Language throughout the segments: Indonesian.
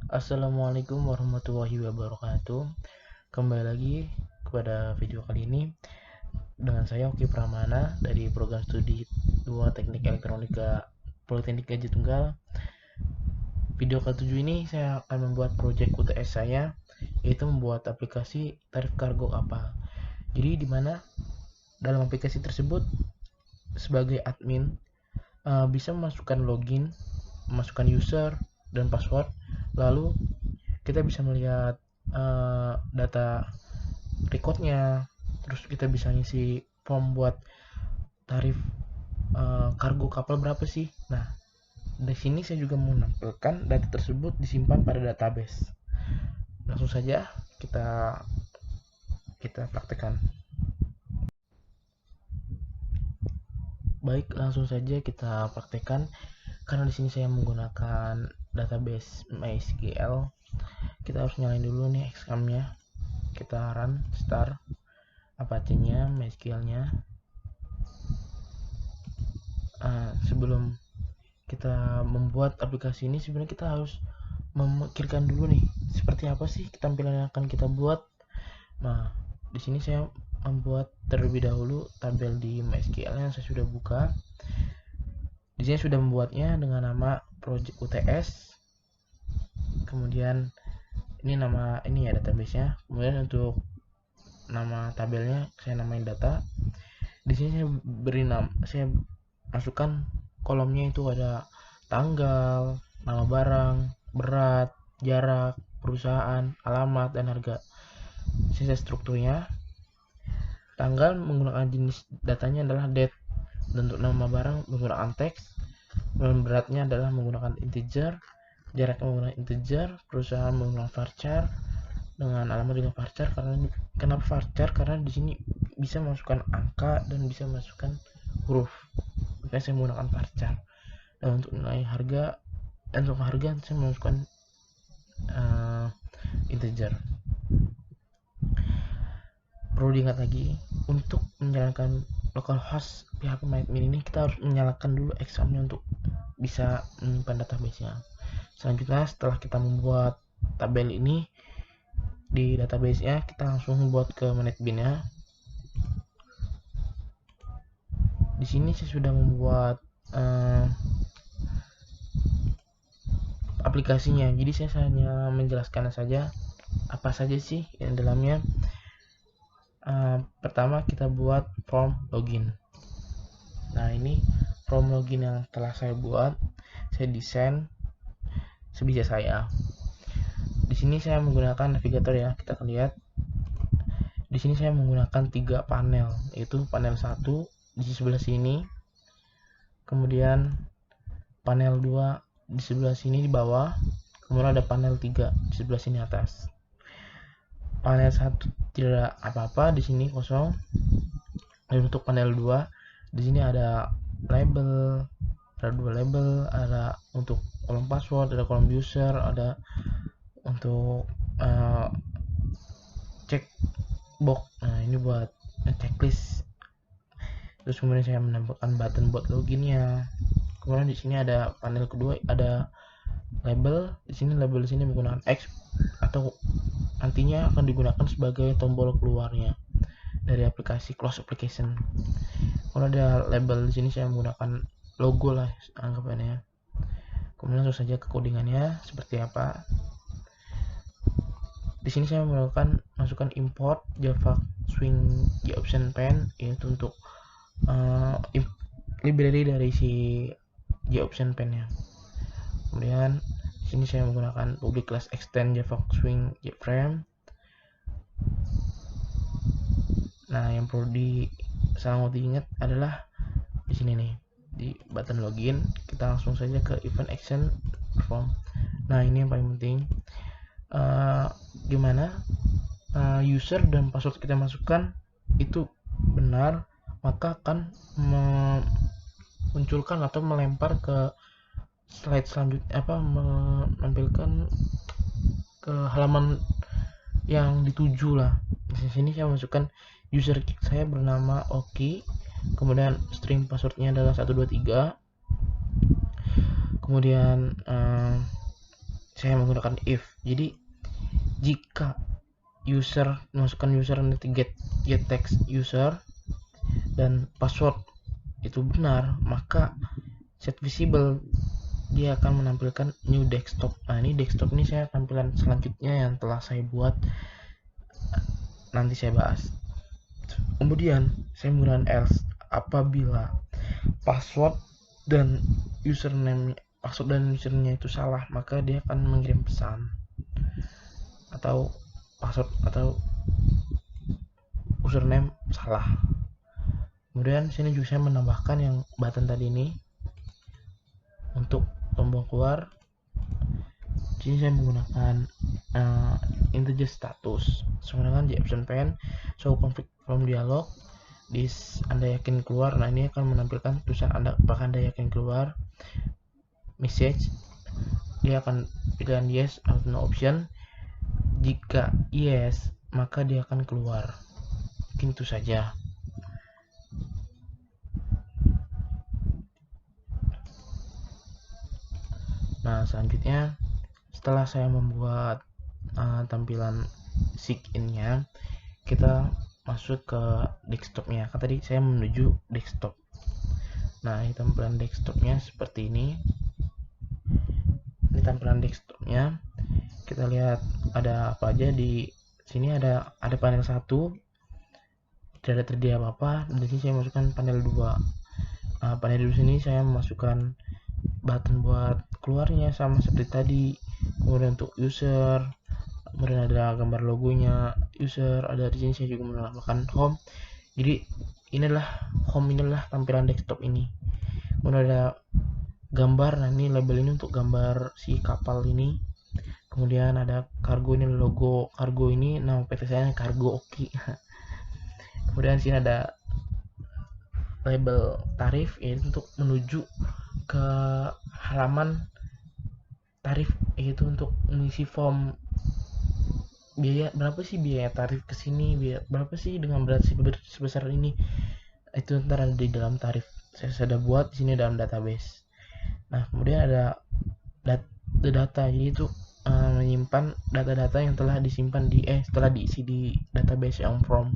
Assalamualaikum warahmatullahi wabarakatuh. Kembali lagi kepada video kali ini dengan saya Oki Pramana dari program studi 2 Teknik Elektronika Politeknik Gaji Tunggal. Video ke-7 ini saya akan membuat project UTS saya, yaitu membuat aplikasi tarif kargo kapal. Jadi di mana dalam aplikasi tersebut sebagai admin bisa memasukkan login, memasukkan user dan password, lalu kita bisa melihat data recordnya, terus kita bisa ngisi form buat tarif kargo kapal berapa sih. Nah, di sini saya juga menampilkan data tersebut disimpan pada database. Langsung saja kita praktekkan. Baik, langsung saja kita praktekkan. Karena di sini saya menggunakan database MySQL, kita harus nyalain dulu nih Excam-nya. Kita run start Apache-nya, MySQL-nya. Sebelum kita membuat aplikasi ini, sebenarnya kita harus memikirkan dulu nih seperti apa sih tampilan yang akan kita buat. Nah, di sini saya membuat terlebih dahulu tabel di MySQL yang saya sudah buka. Di sini sudah membuatnya dengan nama project UTS. Kemudian ini ya database-nya. Kemudian untuk nama tabelnya saya namain data. Di sini saya masukkan kolomnya itu ada tanggal, nama barang, berat, jarak, perusahaan, alamat, dan harga. Sisa strukturnya, tanggal menggunakan jenis datanya adalah date, dan untuk nama barang menggunakan teks, dan beratnya adalah menggunakan integer, jarak menggunakan integer, perusahaan menggunakan varchar, dengan alamat dengan varchar. Kenapa varchar? Karena di sini bisa masukkan angka dan bisa masukkan huruf, makanya saya menggunakan varchar. Dan untuk nilai harga saya masukkan integer. Perlu diingat lagi, untuk menjalankan localhost PHP MyAdmin ini kita harus menyalakan dulu exam-nya untuk bisa menyimpan database-nya. Selanjutnya, setelah kita membuat tabel ini di database-nya, kita langsung membuat ke MyAdmin-nya. Di sini saya sudah membuat aplikasinya, jadi saya hanya menjelaskan saja apa saja sih yang dalamnya. Pertama kita buat form login. Nah, ini form login yang telah saya buat, saya desain sebisa saya. Di sini saya menggunakan navigator ya, kita akan lihat. Di sini saya menggunakan 3 panel, yaitu panel 1 di sebelah sini, kemudian panel 2 di sebelah sini di bawah, kemudian ada panel 3 di sebelah sini atas. Panel 1 tidak apa-apa, di sini kosong. Dan untuk panel 2 di sini ada label, ada 2 label, ada untuk kolom password, ada kolom user, ada untuk check box. Nah, ini buat checklist. Terus kemudian saya menambahkan button buat loginnya. Kemudian di sini ada panel kedua, ada label. Di sini label di sini menggunakan X, atau nantinya akan digunakan sebagai tombol keluarnya dari aplikasi close application. Kalau ada label di sini saya menggunakan logo lah anggapannya. Kemudian langsung saja ke codingannya seperti apa. Di sini saya masukkan import Java Swing JOptionPen, yaitu untuk library dari si JOptionPen nya. Kemudian di sini saya menggunakan public class extend Java Swing JFrame. Nah, yang perlu sangat diingat adalah di sini nih, di button login kita langsung saja ke event action perform. Nah, ini yang paling penting, gimana user dan password kita masukkan itu benar, maka akan memunculkan atau melempar ke slide selanjutnya, menampilkan ke halaman yang dituju lah. Di sini saya masukkan user saya bernama Oki, kemudian string passwordnya adalah 123, kemudian saya menggunakan if. Jadi jika user masukkan user nanti get text user dan password itu benar, maka set visible dia akan menampilkan new desktop. Nah, ini desktop ini saya tampilan selanjutnya yang telah saya buat, nanti saya bahas. Kemudian saya menggunakan else apabila password dan username itu salah, maka dia akan mengirim pesan atau password atau username salah. Kemudian sini juga saya menambahkan yang button tadi ini untuk tombol keluar. Sini saya menggunakan integer status menggunakan JFSON show config from dialog this Anda yakin keluar. Nah, ini akan menampilkan tulisan apakah Anda yakin keluar. Message dia akan pilihan yes atau no option. Jika yes, maka dia akan keluar. Mungkin itu saja. Nah, selanjutnya setelah saya membuat tampilan sign-in-nya, kita masuk ke desktopnya. Kan tadi saya menuju desktop. Nah, ini tampilan desktopnya seperti ini. Ini tampilan desktopnya. Kita lihat ada apa aja di sini. Ada panel 1, tidak ada tersedia apa-apa. Dan di sini saya masukkan panel 2. Panel di sini saya memasukkan button buat keluarnya sama seperti tadi. Kemudian untuk user, kemudian ada gambar logonya user, ada di sini saya juga menambahkan home. Jadi inilah home, inilah tampilan desktop ini. Kemudian ada gambar. Nah, ini label ini untuk gambar si kapal ini. Kemudian ada kargo, ini logo kargo, ini nama PT saya Kargo Oki. Kemudian sini ada label tarif, yaitu untuk menuju ke halaman tarif, yaitu untuk mengisi form biaya berapa sih biaya tarif ke sini, biaya berapa sih dengan berat sebesar ini. Itu ntar ada di dalam tarif. Saya sudah buat di sini dalam database. Nah, kemudian ada data, jadi itu menyimpan data-data yang telah disimpan setelah diisi di database yang from.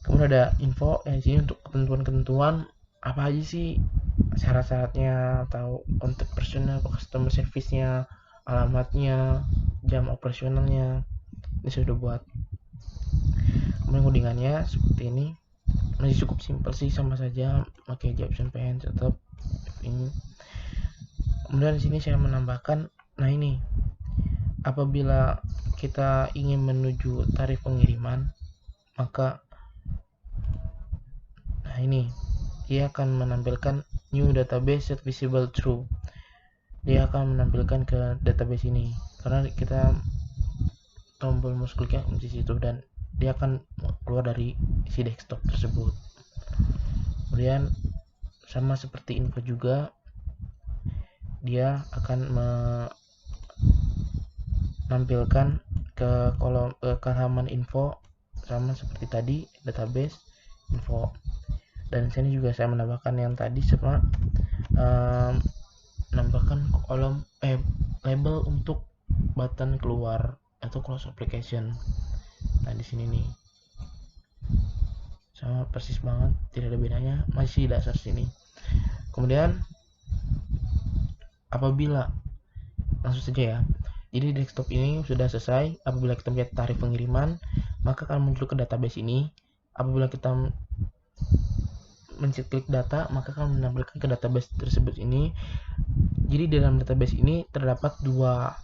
Kemudian ada info di sini untuk ketentuan-ketentuan apa aja sih syarat-syaratnya atau kontak personal, customer service-nya, alamatnya, jam operasionalnya. Ini sudah buat. Kemudian codingannya seperti ini, masih cukup simpel sih, sama saja pakai JFSON tetap ini. Kemudian di sini saya menambahkan, nah ini apabila kita ingin menuju tarif pengiriman, maka nah ini dia akan menampilkan new database set visible true. Dia akan menampilkan ke database ini karena kita tombol mouse kliknya di situ, dan dia akan keluar dari si desktop tersebut. Kemudian sama seperti info juga, dia akan menampilkan ke kolom ke halaman info sama seperti tadi database info. Dan sini juga saya menambahkan yang tadi sama menambahkan kolom label untuk button keluar atau close application. Nah, di sini nih sama persis banget, tidak ada bedanya, masih dasar sini. Kemudian apabila langsung saja ya, jadi desktop ini sudah selesai. Apabila kita melihat tarif pengiriman, maka akan muncul ke database ini. Apabila kita mencet-klik data, maka akan menampilkan ke database tersebut ini. Jadi di dalam database ini terdapat dua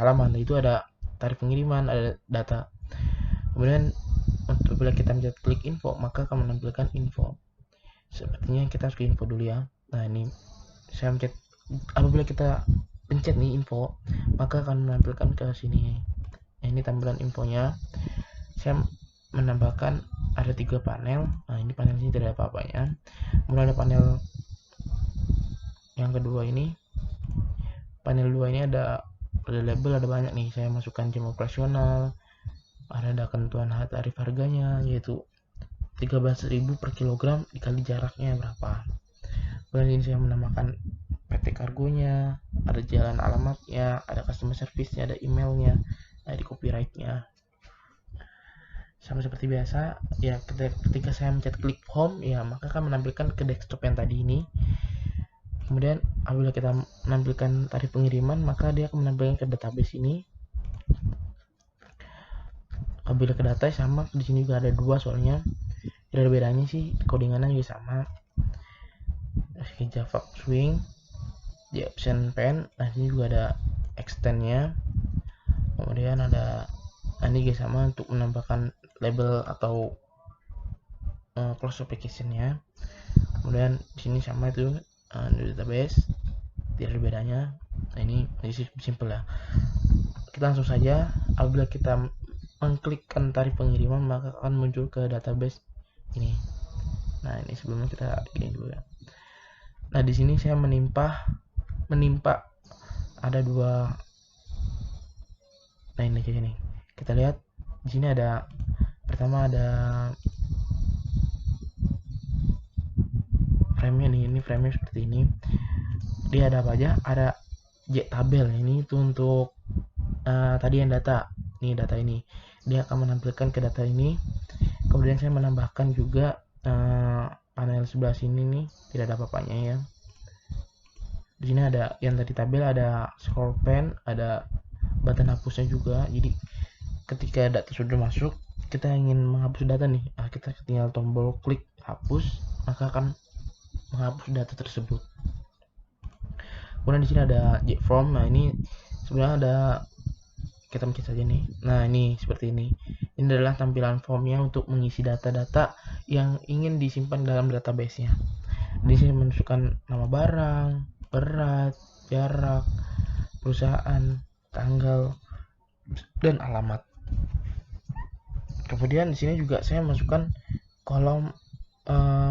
halaman, itu ada tarif pengiriman, ada data. Kemudian apabila kita mencet klik info, maka akan menampilkan info. Sepertinya kita harus ke info dulu ya. Nah, ini saya mencet, apabila kita pencet nih info, maka akan menampilkan ke sini. Nah, ini tampilan infonya. Saya menambahkan ada 3 panel. Nah, ini panel ini tidak ada apa-apanya. Kemudian ada panel yang kedua ini. Panel 2 ini ada label, ada banyak nih. Saya masukkan jam operasional, ada ketentuan tarif harganya, yaitu 13.000 per kilogram dikali jaraknya berapa. Kemudian ini saya menambahkan PT kargonya, ada jalan alamatnya, ada customer service-nya, ada emailnya, ada di copyright-nya. Sama seperti biasa, ya ketika saya mencet klik home, ya maka akan menampilkan ke desktop yang tadi ini. Kemudian apabila kita menampilkan tarif pengiriman, maka dia akan menampilkan ke database ini. Apabila ke data sama, di sini juga ada dua soalnya. Tidak ada bedanya sih, codingannya juga sama. Java Swing, di option pen, nah ini juga ada extendnya. Kemudian ada ini juga sama untuk menambahkan label atau close application-nya. Kemudian di sini sama itu di database, tidak ada bedanya. Nah ini simple ya. Kita langsung saja, apabila kita mengklikkan tarif pengiriman maka akan muncul ke database ini. Nah ini sebelumnya kita gini dulu ya. Nah di sini saya menimpa ada dua. Nah ini kayak gini. Kita lihat di sini ada pertama ada frame-nya nih, ini frame-nya seperti ini. Dia ada apa aja? Ada tabel, ini itu untuk tadi yang data. Ini data ini. Dia akan menampilkan ke data ini. Kemudian saya menambahkan juga panel sebelah sini nih, tidak ada apa-apanya ya. Di sini ada yang tadi tabel, ada scroll pen, ada button hapusnya juga. Jadi ketika data sudah masuk, kita ingin menghapus data nih, kita tinggal tombol klik hapus, maka akan menghapus data tersebut. Kemudian di sini ada JFrome. Nah ini sebenarnya ada, kita pencet saja nih. Nah ini seperti ini. Ini adalah tampilan formnya untuk mengisi data-data yang ingin disimpan dalam database-nya. Di sini menunjukkan nama barang, berat, jarak, perusahaan, tanggal, dan alamat. Kemudian di sini juga saya masukkan kolom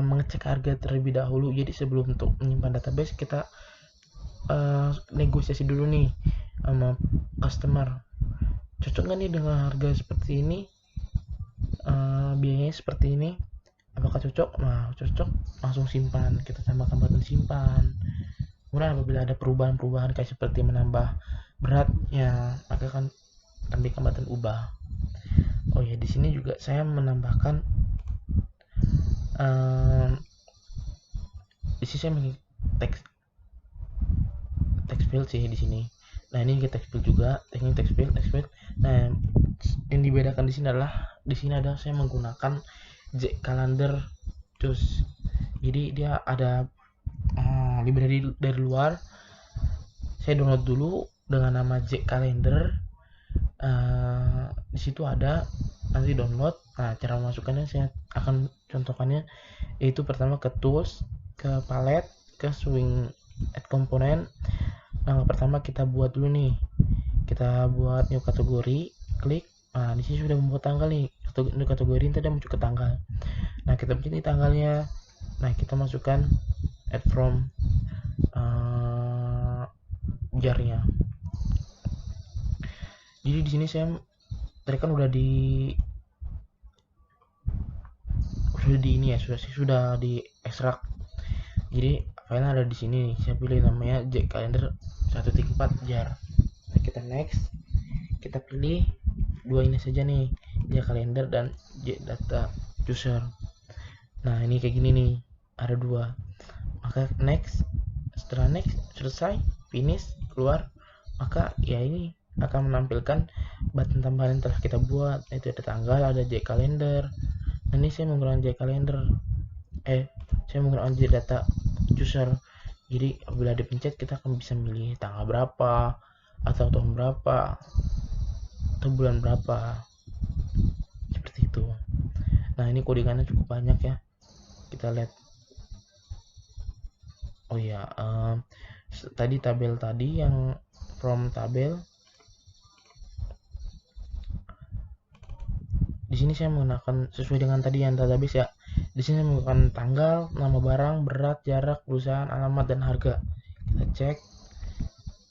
mengecek harga terlebih dahulu. Jadi sebelum untuk menyimpan database, kita negosiasi dulu nih sama customer, cocok nggak nih dengan harga seperti ini, biayanya seperti ini, apakah cocok? Nah cocok, langsung simpan, kita tambahkan button simpan. Kemudian apabila ada perubahan-perubahan kayak seperti menambah beratnya, maka akan tambahkan button ubah. Oh ya, di sini juga saya menambahkan di sini saya pakai text field sih di sini. Nah ini kita text field juga, teknik text field. Nah yang dibedakan di sini adalah saya menggunakan JCalendar Tools. Jadi dia ada library dari luar. Saya download dulu dengan nama JCalendar. Di situ ada, nanti download. Nah cara memasukkannya saya akan contohkannya, yaitu pertama ke tools, ke palette, ke swing add component. Nah pertama kita buat dulu nih, kita buat new kategori, klik. Nah di sini sudah membuat tanggal nih, new kategori ini tadi muncul ke tanggal. Nah kita pilih tanggalnya. Nah kita masukkan add from jar-nya. Jadi di sini saya tadi kan udah di ini ya, sudah di ekstrak. Jadi filenya ada di sini. Saya pilih namanya JCalendar 1.4 jar. Nah, kita next. Kita pilih dua ini saja nih, JCalendar dan JData user. Nah ini kayak gini nih, ada dua. Maka next. Setelah next selesai, finish, keluar, maka ya ini akan menampilkan button tambahan yang telah kita buat. Itu ada tanggal, ada JCalendar. Nah ini saya menggunakan JCalendar, saya menggunakan JData user. Jadi apabila dipencet, kita akan bisa milih tanggal berapa, atau tahun berapa, atau bulan berapa, seperti itu. Nah ini codingannya cukup banyak ya, kita lihat. Oh ya, tadi tabel tadi yang from tabel, di sini saya menggunakan sesuai dengan tadi yang database ya. Di sini saya menggunakan tanggal, nama barang, berat, jarak, perusahaan, alamat, dan harga. Kita cek.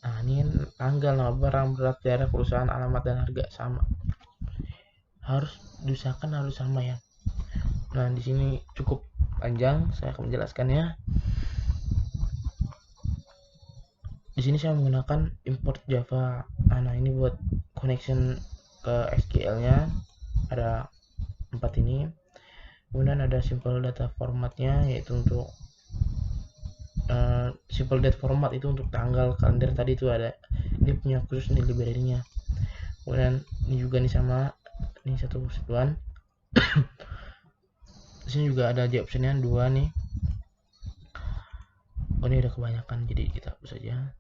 Nah ini tanggal, nama barang, berat, jarak, perusahaan, alamat, dan harga sama. Harus diusahakan harus sama ya. Nah di sini cukup panjang, saya akan menjelaskannya. Di sini saya menggunakan import Java. Nah, ini buat connection ke SQL-nya ada 4 ini. Kemudian ada simple data formatnya, yaitu untuk simple date format itu untuk tanggal kalender tadi itu ada, dia punya khusus nih library-nya. Kemudian ini juga nih sama, ini satu kesatuan. Di sini juga ada aja optionnya 2 nih. Oh, ini udah kebanyakan, jadi kita hapus saja.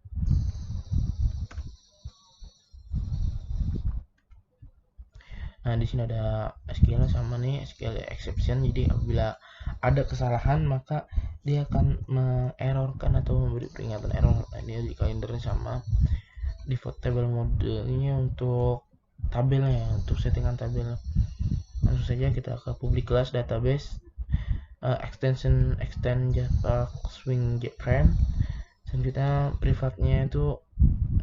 Nah, di sini ada SQL sama nih, SQL exception. Jadi apabila ada kesalahan maka dia akan mengerrorkan atau memberi peringatan error. Nah, ini di kalendernya sama. Default table modelnya untuk tabelnya, untuk settingan tabel. Langsung saja kita ke public class database, extend Java swing frame. Selanjutnya privatnya itu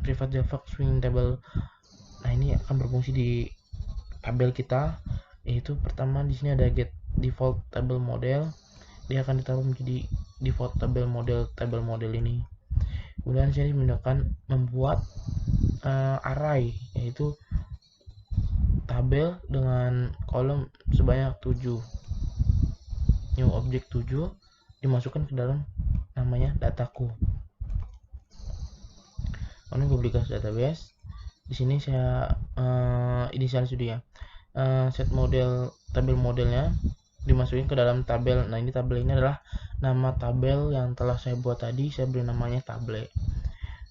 private Java swing table. Nah, ini akan berfungsi di tabel kita, yaitu pertama di sini ada get default table model, dia akan ditaruh menjadi default table model ini. Kemudian saya menggunakan membuat array, yaitu tabel dengan kolom sebanyak 7, new object 7 dimasukkan ke dalam namanya dataku. Ini publikasi database. Di sini saya inisialis dulu ya. Set model tabel modelnya dimasukin ke dalam tabel. Nah, ini tabel ini adalah nama tabel yang telah saya buat tadi, saya beri namanya table.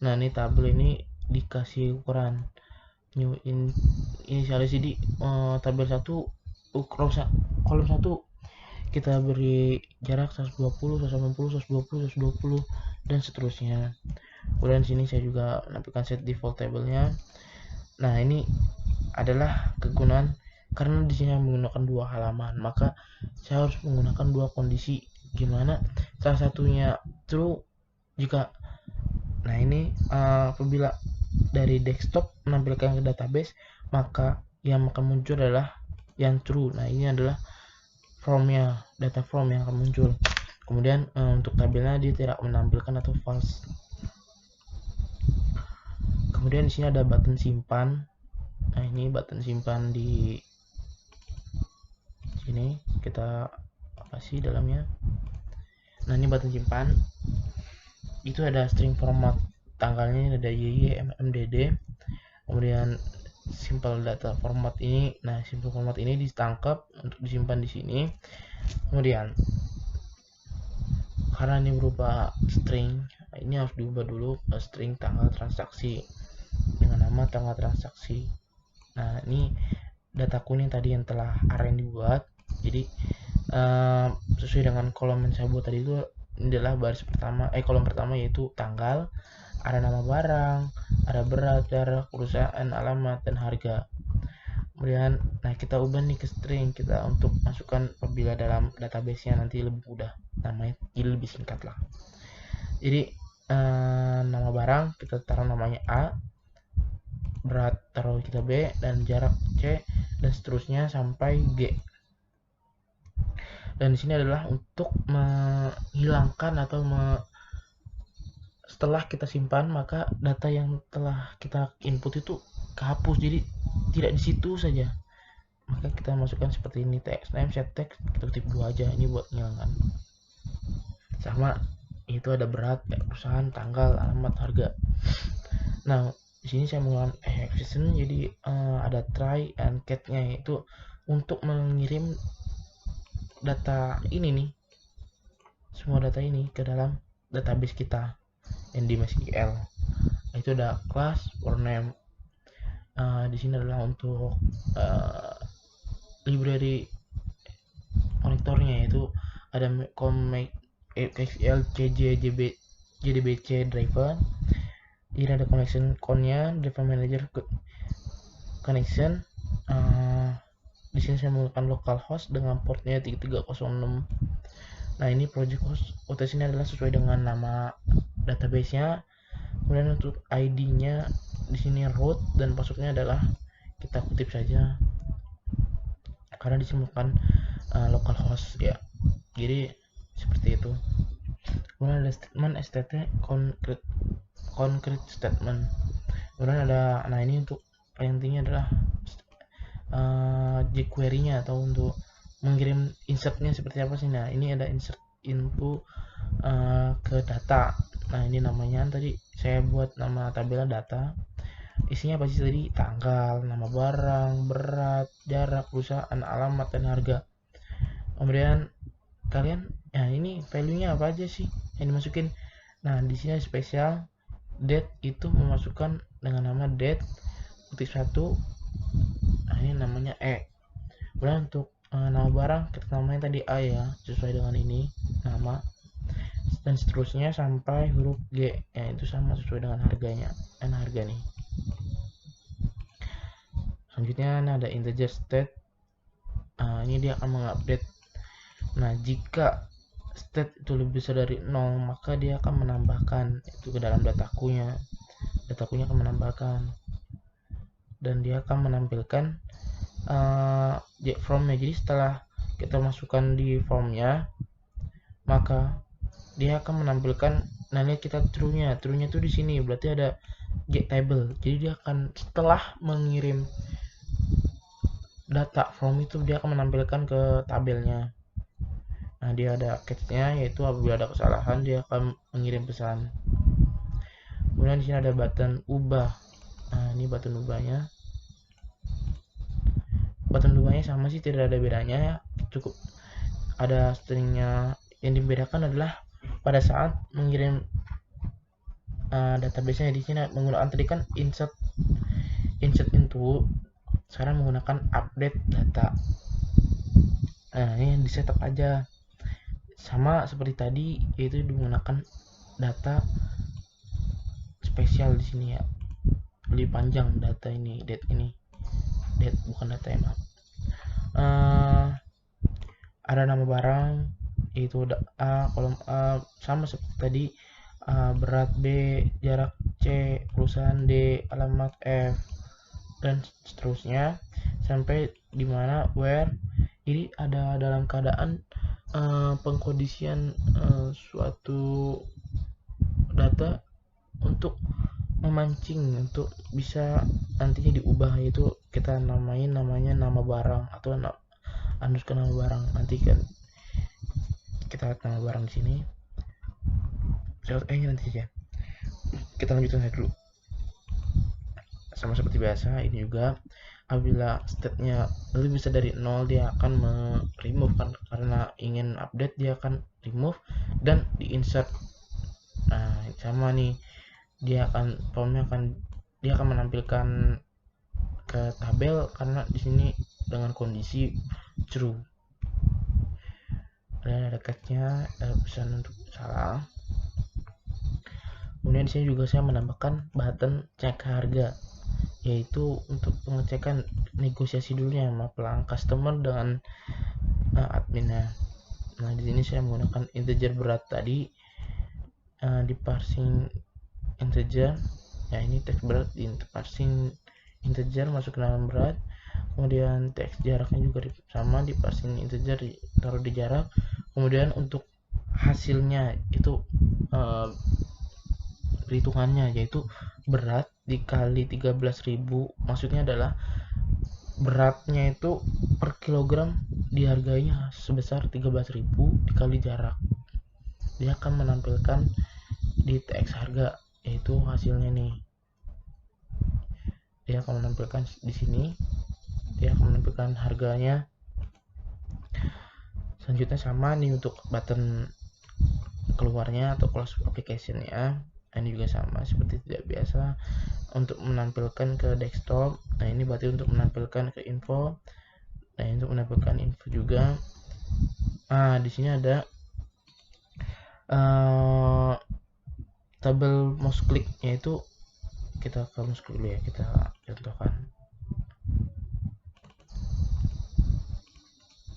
Nah, ini tabel ini dikasih ukuran new inisialis. Jadi tabel 1 kolom 1 kita beri jarak 120, 180, 120, 120 dan seterusnya. Kemudian sini saya juga menampilkan set default tabelnya. Nah, ini adalah kegunaan karena di sini menggunakan 2 halaman, maka saya harus menggunakan 2 kondisi. Gimana? Salah satunya true jika, nah ini apabila dari desktop menampilkan ke database, maka yang akan muncul adalah yang true. Nah, ini adalah formnya, data form yang akan muncul. Kemudian untuk tabelnya dia tidak menampilkan atau false. Kemudian di sini ada button simpan. Nah, ini button simpan di sini kita kasih dalamnya. Nah, ini button simpan. Itu ada string format tanggalnya, ada YY, MMDD. Kemudian simple data format ini. Nah, simple format ini ditangkap untuk disimpan di sini. Kemudian karena ini berupa string, ini harus diubah dulu ke string tanggal transaksi dengan nama tanggal transaksi. Nah, ini dataku ini tadi yang telah array dibuat. Jadi sesuai dengan kolom yang saya buat tadi itu, ini adalah baris pertama, kolom pertama yaitu tanggal, ada nama barang, ada berat, jarak, perusahaan, alamat, dan harga. Kemudian nah kita ubah nih ke string kita untuk masukkan apabila dalam database nya nanti lebih mudah, namanya jadi lebih singkat lah. Jadi nama barang kita taruh namanya A, berat taruh kita B, dan jarak C, dan seterusnya sampai G. Dan di sini adalah untuk menghilangkan atau setelah kita simpan maka data yang telah kita input itu kehapus, jadi tidak di situ saja. Maka kita masukkan seperti ini, text name, set text, kita ketik 2 aja, ini buat menghilangkan. Sama itu ada berat, perusahaan, tanggal, alamat, harga. Nah, di sini saya menggunakan exception, jadi ada try and catch-nya, yaitu untuk mengirim data ini nih, semua data ini ke dalam database kita yang di MySQL. Nah, itu ada class for name. Di sini adalah untuk library konektornya, yaitu ada MySQL CJ JDBC driver. Ini ada connection connya, driver manager connection. Di sini saya menggunakan localhost dengan portnya 3306. Nah, ini project host OTS ini adalah sesuai dengan nama database-nya. Kemudian untuk ID-nya di sini root, dan password-nya adalah kita kutip saja karena disimukan localhost ya. Jadi seperti itu. Kemudian ada statement STT concrete statement. Kemudian ada, nah ini untuk yang intinya adalah jQuery-nya atau untuk mengirim insertnya seperti apa sih. Nah ini ada insert info ke data. Nah ini namanya tadi saya buat nama tabelnya data. Isinya apa sih tadi? Tanggal, nama barang, berat, jarak, perusahaan, alamat, dan harga. Kemudian kalian, nah ini value-nya apa aja sih yang dimasukin? Nah di sini spesial date itu memasukkan dengan nama date ketik 1. Nah ini namanya kemudian untuk nama barang kita namain tadi A ya, sesuai dengan ini nama, dan seterusnya sampai huruf G ya, itu sama sesuai dengan harganya dan harga nih. Selanjutnya ada integer state. Ini dia akan mengupdate. Nah jika state itu lebih besar dari 0, maka dia akan menambahkan itu ke dalam datakunya akan menambahkan, dan dia akan menampilkan formnya. Jadi setelah kita masukkan di formnya, maka dia akan menampilkan, nah lihat kita true-nya tuh di sini, berarti ada get table. Jadi dia akan setelah mengirim data form itu dia akan menampilkan ke tabelnya. Nah dia ada catch-nya, yaitu apabila ada kesalahan dia akan mengirim pesan. Kemudian di sini ada button ubah. Nah ini button ubahnya. Button ubahnya sama sih, tidak ada bedanya ya, cukup ada stringnya. Yang dibedakan adalah pada saat mengirim database-nya. Di sini menggunakan tadi kan insert into, sekarang menggunakan update data. Nah ini yang di setup aja sama seperti tadi, yaitu menggunakan data spesial di sini ya, lebih panjang data ini, date bukan data ya, maaf. Ada nama barang, yaitu A, kolom A, sama seperti tadi, berat B, jarak C, perusahaan D, alamat F, dan seterusnya sampai dimana where. Jadi ada dalam keadaan pengkondisian suatu data untuk memancing untuk bisa nantinya diubah, yaitu kita namanya nama barang atau ke nama barang. Nanti kan kita lihat nama barang di sini. Nanti saja kita lanjutkan saja dulu. Sama seperti biasa, ini juga apabila state-nya lebih besar dari 0 dia akan remove kan, karena ingin update dia akan remove dan di insert. Nah sama nih, dia akan menampilkan ke tabel karena di sini dengan kondisi true. Dan ada catch-nya, pesan untuk salah. Kemudian di sini juga saya menambahkan button cek harga, yaitu untuk pengecekan negosiasi dulunya sama pelanggan customer dengan adminnya. Nah di sini saya menggunakan integer berat tadi, di parsing integer. Ya ini teks berat di parsing integer masuk ke dalam berat. Kemudian teks jaraknya juga sama, di parsing integer taruh di jarak. Kemudian untuk hasilnya itu perhitungannya, yaitu berat dikali 13.000. Maksudnya adalah beratnya itu per kilogram dihargainya sebesar 13.000 dikali jarak. Dia akan menampilkan di teks harga, yaitu hasilnya nih. Dia akan menampilkan di sini, dia akan menampilkan harganya. Selanjutnya sama nih untuk button keluarnya atau close application ya. Ini juga sama seperti tidak biasa untuk menampilkan ke desktop. Nah ini berarti untuk menampilkan ke info. Nah untuk menampilkan info juga. Di sini ada tabel mouse click, yaitu kita ke mouse click dulu ya, kita contohkan.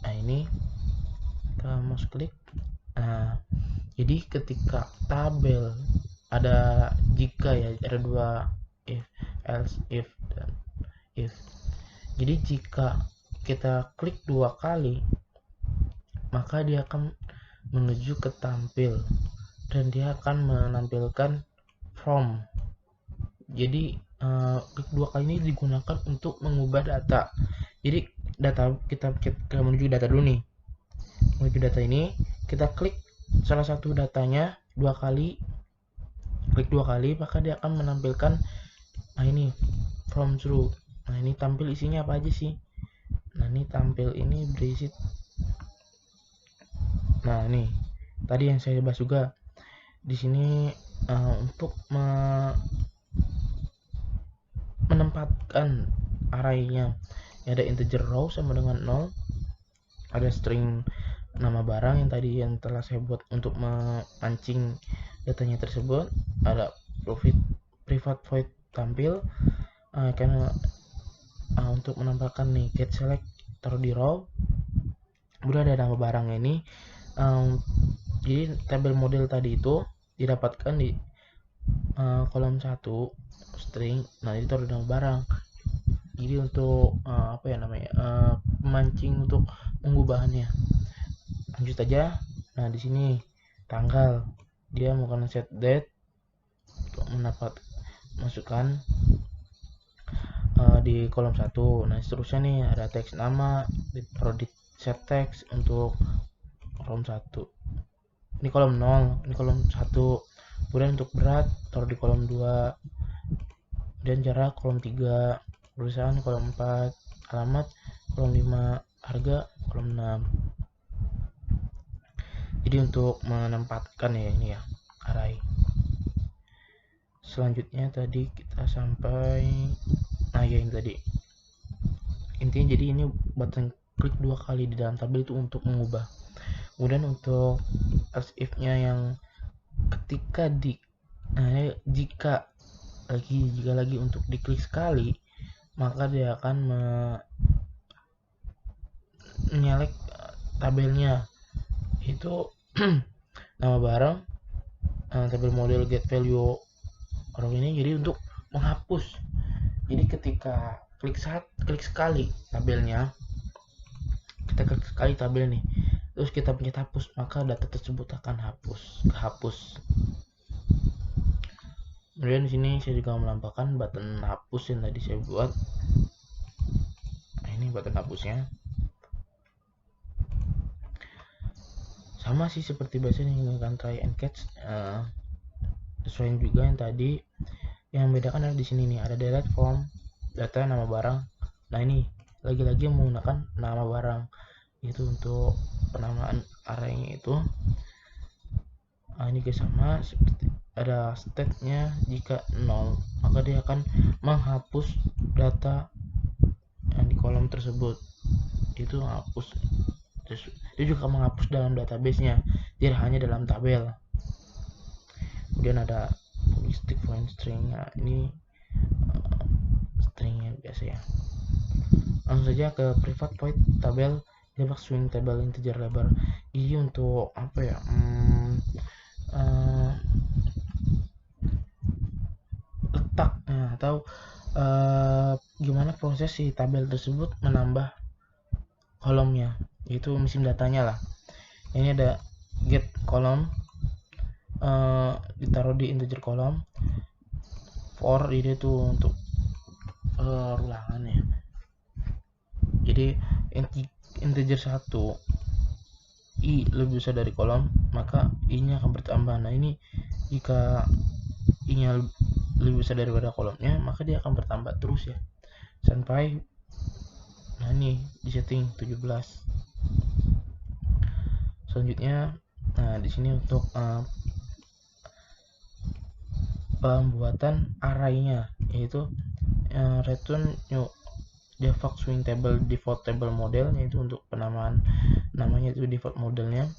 Nah ini kita mouse click. Jadi ketika tabel ada jika ya, ada dua if, else, if, dan if. Jadi jika kita klik 2 kali, maka dia akan menuju ke tampil dan dia akan menampilkan from Jadi klik dua kali ini digunakan untuk mengubah data. Jadi data kita menuju data dulu nih. Menuju data ini kita klik salah satu datanya dua kali, klik dua kali, maka dia akan menampilkan ini from through. Nah ini tampil isinya apa aja sih. Nah ini tampil ini berisi. Nah ini tadi yang saya bahas juga di sini untuk menempatkan arraynya. Ada integer row sama dengan 0, ada string nama barang yang tadi yang telah saya buat untuk memancing datanya tersebut, ada private void tampil karena untuk menambahkan nih get select taruh di row. Kemudian ada nama barang ini, jadi tabel model tadi itu didapatkan di kolom 1 string. Nah itu taruh nama barang. Jadi untuk apa ya namanya, memancing untuk mengubahnya. Lanjut aja. Nah di sini tanggal dia menggunakan set date untuk mendapat masukkan di kolom 1. Nah seterusnya nih ada teks nama, ditaruh di set text untuk kolom 1. Ini kolom 0, ini kolom 1. Kemudian untuk berat taruh di kolom 2, dan jarak kolom 3, perusahaan kolom 4, alamat kolom 5, harga kolom 6. Jadi untuk menempatkan ya ini ya array. Selanjutnya tadi kita sampai ya ini tadi intinya. Jadi ini button klik dua kali di dalam tabel itu untuk mengubah. Kemudian untuk else if nya yang ketika jika lagi untuk diklik sekali, maka dia akan menyelek tabelnya itu nama barang, tabel model get value orang ini. Jadi untuk menghapus, jadi ketika klik sekali tabelnya, kita klik sekali tabel nih, terus kita pencet hapus, maka data tersebut akan kehapus. Kemudian di sini saya juga menambahkan button hapus yang tadi saya buat. Nah, ini button hapusnya. Sama sih seperti biasanya menggunakan try and catch. Sesuai juga yang tadi. Yang membedakan adalah di sini nih ada delete form, data nama barang. Nah ini lagi-lagi menggunakan nama barang itu untuk penamaan arraynya itu. Ini sama seperti ada state-nya. Jika 0, maka dia akan menghapus data yang di kolom tersebut. Itu hapus. Dia juga menghapus dalam database-nya, tidak hanya dalam tabel. Kemudian ada public point string. Ini stringnya biasa ya. Langsung saja ke private void tabel debug swing table integer lebar. Ini untuk apa ya, letaknya atau gimana proses si tabel tersebut menambah kolomnya, yaitu mesin datanya lah. Ini ada get kolom, ditaruh di integer kolom, for ini tuh untuk ulangannya. Jadi integer 1 i lebih besar dari kolom, maka i nya akan bertambah. Nah ini jika i nya lebih besar daripada kolomnya, maka dia akan bertambah terus ya sampai ini di setting 17. Selanjutnya di sini untuk pembuatan arraynya, yaitu return new default swing table default table model, yaitu untuk penamaan namanya itu default modelnya.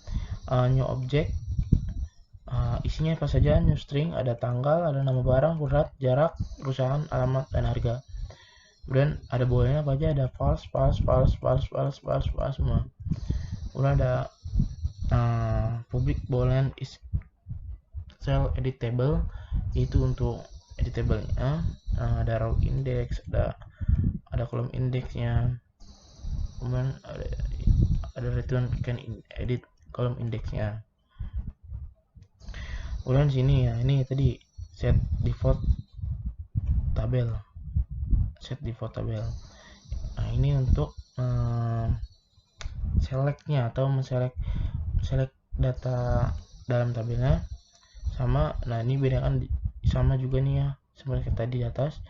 New object, isinya apa saja, new string, ada tanggal, ada nama barang, berat, jarak, perusahaan, alamat, dan harga. Kemudian ada boolean apa aja, ada false semua. Kemudian ada public boolean is cell editable, itu untuk editable-nya. Ada row index, ada kolom indeksnya. Kemudian ada return can edit kolom indeksnya. Kemudian sini ya, ini tadi set default tabel, set default tabel. Nah ini untuk selectnya atau select data dalam tabelnya sama. Nah ini bedakan sama juga nih ya seperti tadi di atas.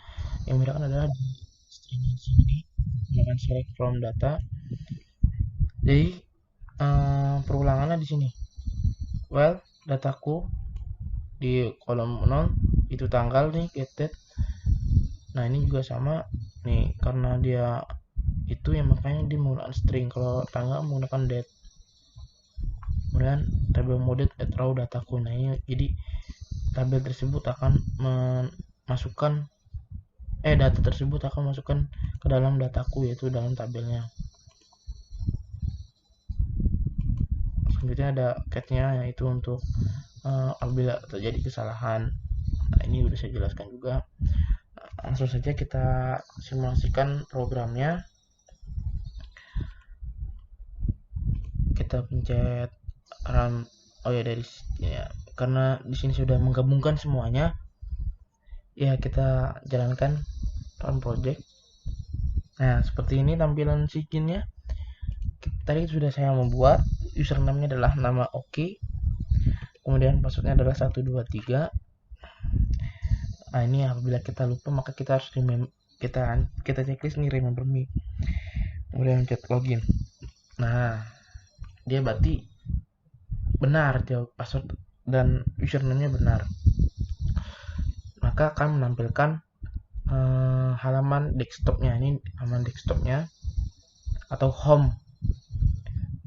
Yang bedakan adalah di string sini menggunakan select from data. Jadi perulangannya di sini. Well, dataku di kolom 0 itu tanggal nih, get date. Nah ini juga sama nih, karena dia itu ya makanya dia menggunakan string. Kalau tanggal menggunakan date. Kemudian tabel mode at raw dataku. Nah ini jadi tabel tersebut akan memasukkan data tersebut akan masukkan ke dalam dataku, yaitu dalam tabelnya. Selanjutnya ada catnya, yaitu untuk apabila terjadi kesalahan. Nah ini udah saya jelaskan juga. Langsung saja kita simulasikan programnya. Kita pencet run. Oh ya, dari ya, karena di sini sudah menggabungkan semuanya, ya kita jalankan run project. Nah seperti ini tampilan skinnya. Tadi sudah saya membuat, username-nya adalah nama OK, kemudian passwordnya adalah 123. Nah ini apabila kita lupa maka kita harus kita checklist nih, remember me, kemudian chat login. Nah dia berarti benar, jawab password dan username-nya benar, maka akan menampilkan halaman desktopnya. Ini halaman desktopnya atau home.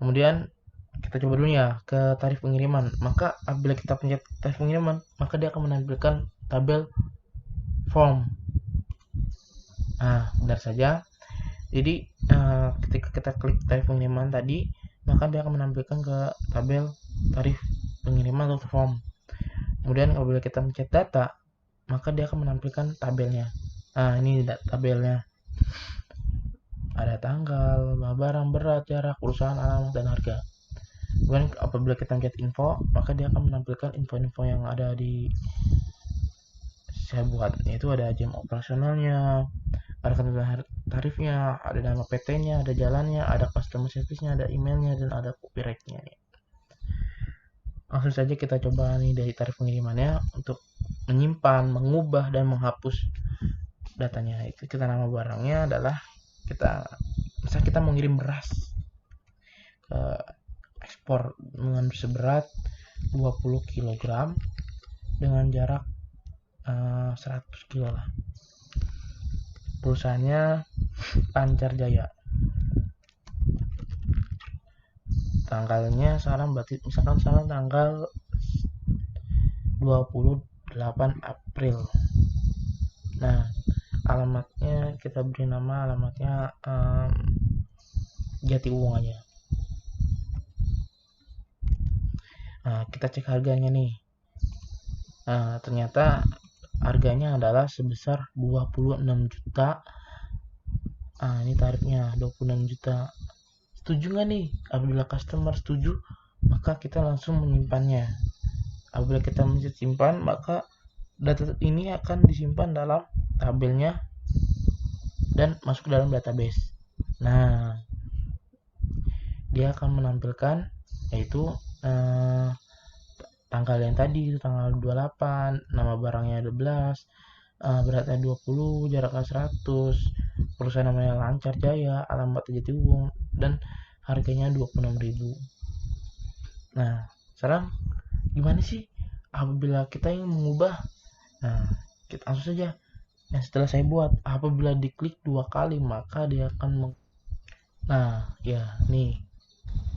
Kemudian kita coba dulu ya ke tarif pengiriman. Maka apabila kita pencet tarif pengiriman, maka dia akan menampilkan tabel form. Nah benar saja. Jadi ketika kita klik tarif pengiriman tadi, maka dia akan menampilkan ke tabel tarif pengiriman atau form. Kemudian apabila kita mencet data, maka dia akan menampilkan tabelnya. Nah ini tabelnya, ada tanggal, barang, berat, jarak, perusahaan, alamat, dan harga. Kemudian apabila kita mencet info, maka dia akan menampilkan info-info yang ada di saya buat, yaitu ada jam operasionalnya, ada ketentuan tarifnya, ada nama PT-nya, ada jalannya, ada customer service-nya, ada emailnya, dan ada copyright-nya. Langsung saja kita coba nih dari tarif pengirimannya untuk menyimpan, mengubah, dan menghapus datanya. Itu kita nama barangnya adalah misalnya kita mau ngirim beras ke ekspor dengan seberat 20 kg dengan jarak 100 kilo lah. Perusahaannya Lancar Jaya. Tanggalnya sekarang berarti misalkan sekarang tanggal 28 April. Nah alamatnya kita beri nama alamatnya Jatiwung aja. Nah kita cek harganya nih. Nah ternyata harganya adalah sebesar 26 juta. Nah ini tarifnya 26 juta. Setuju nggak nih? Apabila customer setuju, maka kita langsung menyimpannya. Apabila kita mencet simpan, maka data ini akan disimpan dalam tabelnya dan masuk ke dalam database. Nah dia akan menampilkan yaitu tanggal yang tadi, itu tanggal 28, nama barangnya 12, beratnya 20, jaraknya 100, perusahaan namanya Lancar Jaya, alamat Jatiwung, dan harganya 26.000. Nah sekarang gimana sih apabila kita ingin mengubah? Nah kita langsung saja. Nah setelah saya buat, apabila diklik 2 kali maka dia akan nah ya nih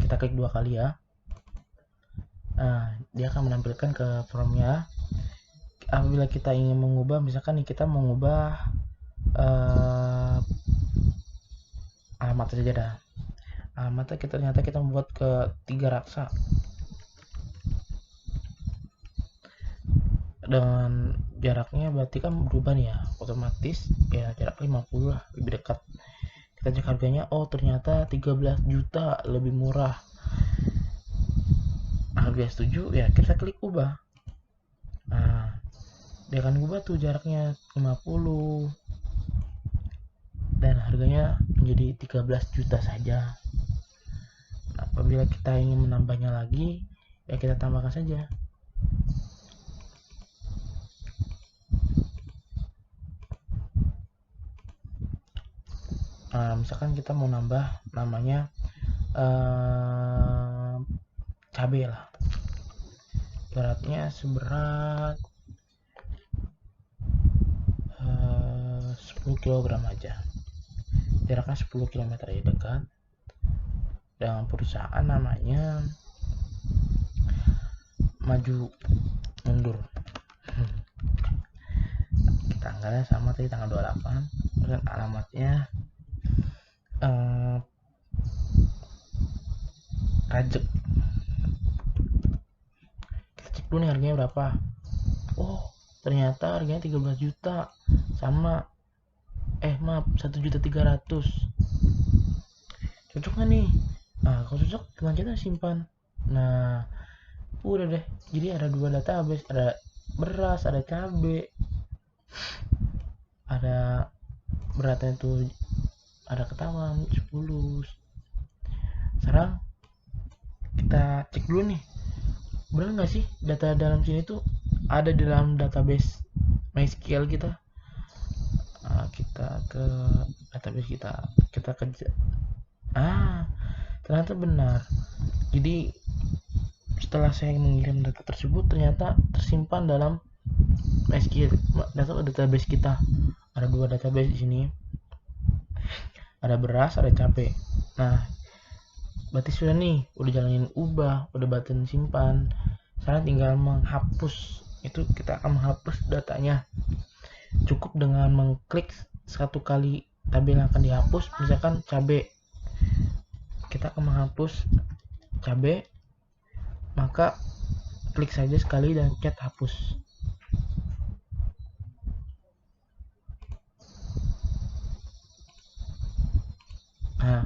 kita klik 2 kali ya. Nah dia akan menampilkan ke formnya. Apabila kita ingin mengubah, misalkan nih kita mengubah alamat saja dah. Alamatnya ternyata kita membuat ke 3 raksa dengan jaraknya berarti kan berubah nih ya, otomatis ya jarak 50 lah, lebih dekat. Kita cek harganya, oh ternyata 13 juta lebih murah. Harga setuju ya kita klik ubah. Nah dia akan ubah tuh jaraknya 50 dan harganya menjadi 13 juta saja. Nah, apabila kita ingin menambahnya lagi, ya kita tambahkan saja. Nah, misalkan kita mau nambah namanya cabai lah, beratnya seberat 10 kg aja, jaraknya 10 km ya, dekat dengan perusahaan namanya Maju Mundur. Tanggalnya sama tadi, tanggal 28, dan alamatnya Rajek. Kita cek dulu nih harganya berapa. Oh, ternyata harganya 13 juta sama 1.300.000. Cocok nggak nih? Nah, kalau cocok dengan kita simpan. Nah, udah deh. Jadi ada 2 database, ada beras, ada cabai, ada beratnya itu ada ketahuan 10. Sekarang kita cek dulu nih, benar nggak sih data dalam sini tuh ada di dalam database MySQL kita. Kita ke database kita kerja. Ternyata benar. Jadi setelah saya mengirim data tersebut, ternyata tersimpan dalam MySQL database kita. Ada 2 database di sini, ada beras, ada cabai. Nah, berarti sudah nih, udah jalanin ubah, udah button simpan. Sekarang tinggal menghapus. Itu kita akan menghapus datanya. Cukup dengan mengklik 1 kali tabel yang akan dihapus, misalkan cabai. Kita akan menghapus cabai, maka klik saja sekali dan pencet hapus. Nah,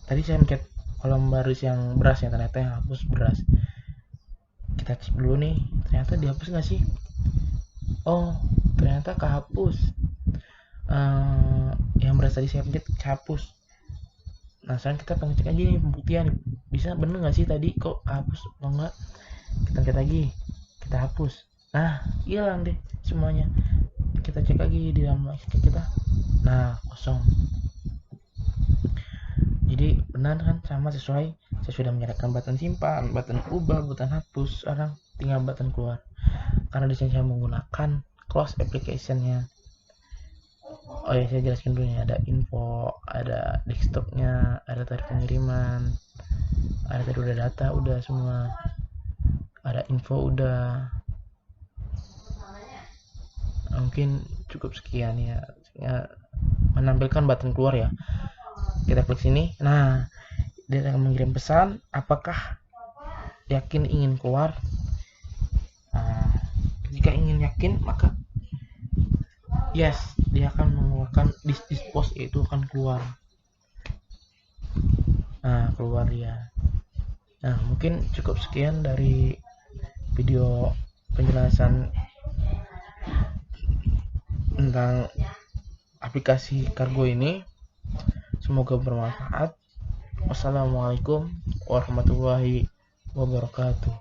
tadi saya pencet kolom baris yang beras ya, ternyata yang hapus beras. Kita cek dulu nih, ternyata dihapus nggak sih? Oh, ternyata kehapus. Yang beras tadi saya pencet hapus. Nah, sekarang kita pengen cek aja nih pembuktian, bisa bener nggak sih tadi kok hapus atau enggak. Kita pencet lagi, kita hapus. Nah, hilang deh semuanya. Kita cek lagi di dalam MySQL kita. Nah, kosong. Jadi benar kan, sama sesuai. Saya sudah menyalakan button simpan, button ubah, button hapus. Sekarang tinggal button keluar. Karena di sini saya menggunakan close application-nya. Oh ya, saya jelaskan dulu nih, ada info, ada desktopnya, ada tarif pengiriman, ada tadi udah data, udah semua, ada info udah. Mungkin cukup sekian ya, menampilkan button keluar ya. Kita klik sini. Nah, dia akan mengirim pesan, apakah yakin ingin keluar. Nah, jika ingin yakin, maka yes, dia akan mengeluarkan this post, yaitu akan keluar. Nah, keluar dia. Nah, mungkin cukup sekian dari video penjelasan tentang aplikasi kargo ini. Semoga bermanfaat. Wassalamualaikum warahmatullahi wabarakatuh.